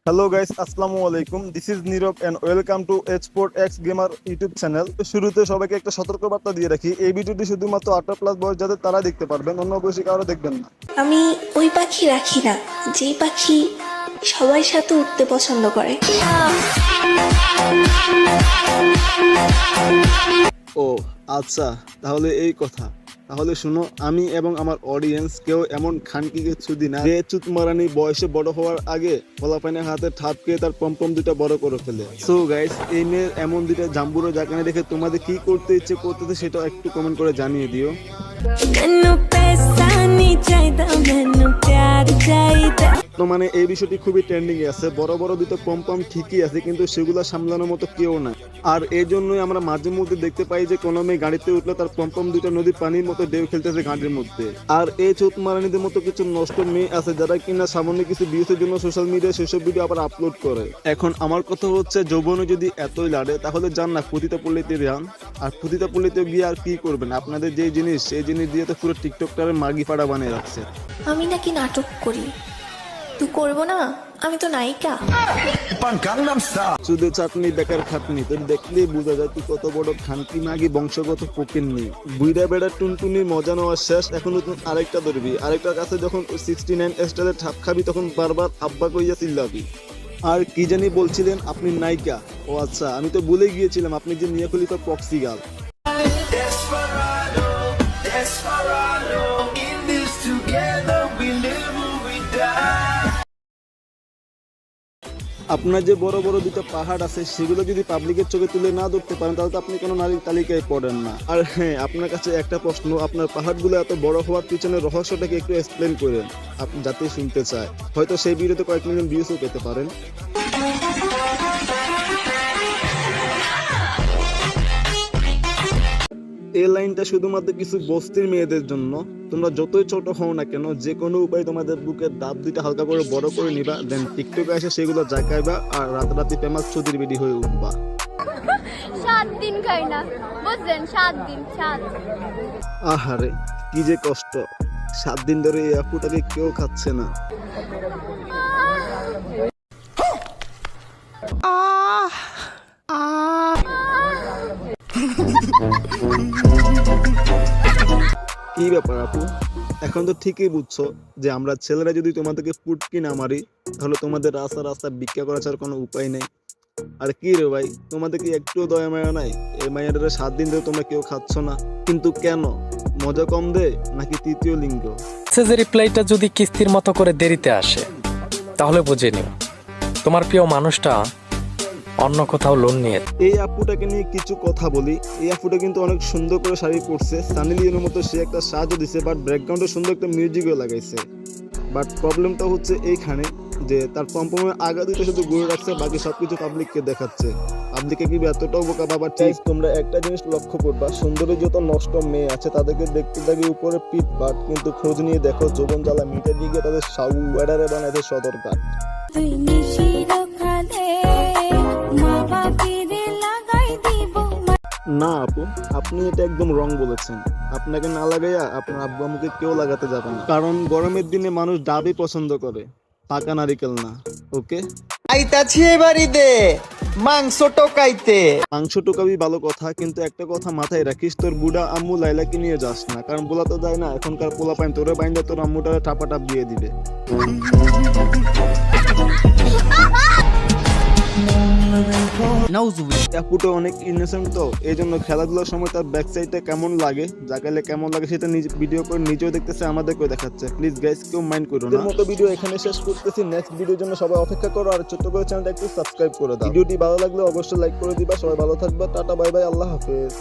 Hello guys, আসসালামু আলাইকুম। This is Nirob and welcome to export X gamer YouTube channel. শুরুতে সবাইকে একটা সতর্কবার্তা দিয়ে রাখি, এই ভিডিওটি শুধুমাত্র 18+ বয়স যাদের তারা দেখতে পারবেন, অন্য বয়সী কারো দেখবেন না। আমি ওই পাখি রাখি না যেই পাখি সবার সাথে উঠতে পছন্দ করে। ও আচ্ছা, তাহলে এই কথা। তাহলে শুনো, আমি এবং আমার অডিয়েন্স কেউ এমন খানকিকে ছুদি না যে চুতমারানি বয়সে বড় হওয়ার আগে ফলাফাইনের হাতে ঠাপকে তার পম্পম দুটা বড় করে ফেলে। সো গাইস, এই মেয়ের এমন দুটা জাম্বুরো জাকানে দেখে তোমাদের কি করতে ইচ্ছে করতেছে সেটা একটু কমেন্ট করে জানিয়ে দিও। মানে এই বিষয়টি খুবই ট্রেন্ডিং এ আছে। বড় বড় দুটো পম্পম ঠিকই আছে, কিন্তু সেগুলো সামলানোর মতো কেউ না। আর এই জন্যই আমরা মাঝে মধ্যে দেখতে পাই যে কোনো মেয়ে গাড়িতে উঠলে তার পম্পম দুটো নদীর পানির মতো ঢেউ খেলতেছে গাড়ির মধ্যে। আর এই চোতমারানিদের মতো কিছু নষ্ট মেয়ে আছে যারা কিনা সামান্য কিছু ভিউজের জন্য সোশ্যাল মিডিয়ায় সেসব ভিডিও আবার আপলোড করে। এখন আমার কথা হচ্ছে, যৌবনে যদি এতই লাড়ে তাহলে যান না পতিতা পল্লীতে যান। আর পতিতা পল্লীতে গিয়ে আর কি করবেন? আপনাদের যে জিনিস সেই জিনিস দিয়ে তো পুরো টিকটকটারে মাগি ফাড়া বানিয়ে রাখছে। আমি নাকি নাটক করি, তুই করবো না? আমি তো নায়িকা। শুধু চাটনি বেকার খাটনি, তোর দেখলেই বোঝা যায় তুই কত বড় খানকি মাগি বংশগত ফকির নেই। বুইড়া বেড়া টুনটুনির মজা নেওয়া শেষ, এখন নতুন আরেকটা ধরবি। আরেকটার কাছে যখন 69 স্টারের ঠাপ খাবি তখন বারবার আব্বা কইয়া চিল্লাবি। আর কি জানি বলছিলেন আপনি নায়িকা? ও আচ্ছা, আমি তো ভুলে গিয়েছিলাম আপনি যে মিয়া খলিফা প্রক্সি গার্ল। আপনার যে বড় বড় দুটো পাহাড় আছে সেগুলো যদি পাবলিকের চোখে তুলে না ধরতে পারেন তাহলে তো আপনি কোনো নারীর তালিকায় পড়েন না। আর হ্যাঁ, আপনার কাছে একটা প্রশ্ন, আপনার পাহাড়গুলো এত বড় হওয়ার পিছনে রহস্যটাকে একটু এক্সপ্লেন করেন, আপনি যাতে শুনতে চায়। হয়তো সেই ভিডিওতে কয়েক মিলিয়ন ভিউজও পেতে পারেন। এই লাইনটা শুধুমাত্র কিছু বস্তির মেয়েদের জন্য। তোমরা যতই ছোট হও না কেন, যে কোনো উপায় তোমাদের বুকের দাঁত দুইটা হালকা করে বড় করে নিবা, দেন টিকটকে এসে সেগুলো জাকাইবা আর রাতারাতি ফেমাস চুদির বেডি হয়ে উঠবা। 7 দিন খাই না, বুঝলেন? 7 দিন। আহারে কি যে কষ্ট, 7 দিন ধরে এই আপুটাকে কেউ খাচ্ছে না। কি ব্যাপার আপু? এখন তো ঠিকই বুঝছো যে আমরা ছেলেরা যদি তোমাদেরকে ফুটকি না মারি তাহলে তোমাদের রাস্তা রাস্তা ভিক্ষা করা ছাড়া কোনো উপায় নেই। আর কি রে ভাই, তোমাদের কি একটুও দয়া মায়া নাই? এই মায়েরা 7 দিন ধরে তোমরা কেউ খাচ্ছ না, কিন্তু কেন? মজা কম দে নাকি তৃতীয় লিঙ্গ? মেসেজের রিপ্লাইটা যদি কিস্তির মতো করে দেরিতে আসে তাহলে বুঝে নিও তোমার প্রিয় মানুষটা অন্য কোথাও লোন নিয়ে। এই আপুটাকে নিয়ে কিছু কথা বলি। এই আপুটা কিন্তু অনেক সুন্দর করে শাড়ি পরছে, সানি লিওনের মতো সে একটা সাজও দিছে, বাট ব্যাকগ্রাউন্ডে সুন্দর একটা মিউজিকও লাগাইছে। বাট প্রবলেমটা হচ্ছে এইখানে যে তার পম্পমের আগা দুটো শুধু ঘুরে রাখছে, বাকি সবকিছু পাবলিককে দেখাচ্ছে। পাবলিকে কি এতটাও বোকা বাবা? ঠিক, তোমরা একটা জিনিস লক্ষ্য করবা, সুন্দরী যত নষ্ট মেয়ে আছে তাদেরকে দেখতে থাকি উপরে পিট বাট, কিন্তু খোঁজ নিয়ে দেখো যৌবন জ্বালা মিটে দিকে তাদের সাউ এডারে বানাইছে সদর কাট। না আপু, আপনি এটা একদম রং বলেছেন। আপনাকে না লাগাইয়া আপনার আব্বু আম্মুকে কেউ লাগাতে যাবে না, কারণ গরমের দিনে মানুষ ডাবই পছন্দ করে, পাকা নারিকেল না। ওকে, আইতাছি এবারিতে মাংস টোকাইতে। মাংস টোকাবি ভালো কথা, কিন্তু একটা কথা মাথায় রাখিস, তোর বুড়া আম্মু লাইলাকে নিয়ে যাস না, কারণ বলা তো যায় না এখনকার পোলা পাইন তোরে বাইন্দা তোর আম্মুটারে টাপাটাপ দিয়ে দিবে। আপুটা অনেক ইনোসেন্ট তো, এই জন্য খেলাধুলার সময় তার ব্যাক সাইডটা কেমন লাগে, জাগাইলে কেমন লাগে সেটা ভিডিও করে নিজেও দেখতেছে, আমাদেরকেও দেখাচ্ছে। প্লিজ গাইস, কেউ মাইন্ড করো না। মতো ভিডিও এখানে শেষ করতেছি, নেক্সট ভিডিওর জন্য সবাই অপেক্ষা করো। আর ছোট্ট করে চ্যানেলটা একটু সাবস্ক্রাইব করে দাও। ভিডিওটি ভালো লাগলে অবশ্যই লাইক করে দিবা। সবাই ভালো থাকবে, টাটা বাই বাই, আল্লাহ হাফেজ।